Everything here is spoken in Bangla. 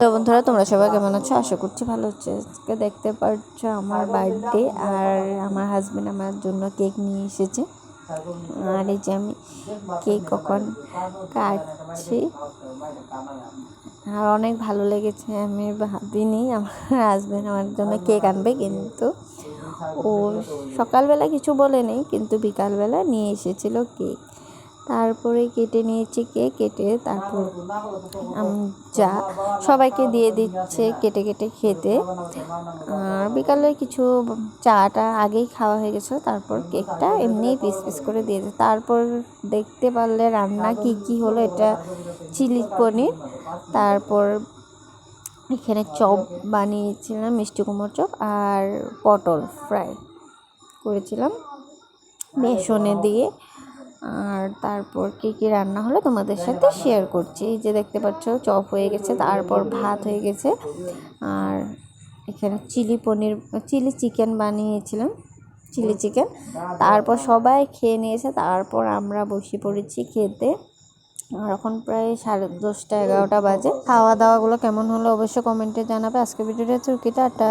তো বন্ধুরা, তোমরা সবাই কেমন আছো? আশা করছি ভালো হচ্ছে। আজকে দেখতে পাচ্ছ আমার বার্থডে, আর আমার হাজবেন্ড আমার জন্য কেক নিয়ে এসেছে। আর এই যে আমি কেক কখন কাটছি, আর অনেক ভালো লেগেছে। আমি ভাবিনি আমার হাজবেন্ড আমার জন্য কেক আনবে, কিন্তু ও সকালবেলা কিছু বলেনি, কিন্তু বিকালবেলা নিয়ে এসেছিল কেক। তারপরে কেটে নিয়েছি কেক, কেটে তারপর যা সবাইকে দিয়ে দিচ্ছে কেটে কেটে খেতে। আর বিকালে কিছু চাটা আগেই খাওয়া হয়ে গেছিলো, তারপর কেকটা এমনিই পিস পিস করে দিয়েছে। তারপর দেখতে পারলে রান্না কি কি হলো। এটা চিলি পনির, তারপর এখানে চপ বানিয়েছিলাম, মিষ্টি কুমড়োর চপ, আর পটল ফ্রাই করেছিলাম বেসনে দিয়ে। আর তারপর কী কী রান্না হলো তোমাদের সাথে শেয়ার করছি। এই যে দেখতে পাচ্ছ চপ হয়ে গেছে, তারপর ভাত হয়ে গেছে, আর এখানে চিলি চিকেন বানিয়েছিলাম, চিলি চিকেন। তারপর সবাই খেয়ে নিয়েছে, তারপর আমরা বসে পড়েছি খেতে। আর এখন প্রায় 10:30-11টা বাজে। খাওয়া দাওয়াগুলো কেমন হলো অবশ্যই কমেন্টে জানাবে। আজকে ভিডিওটা টাটা।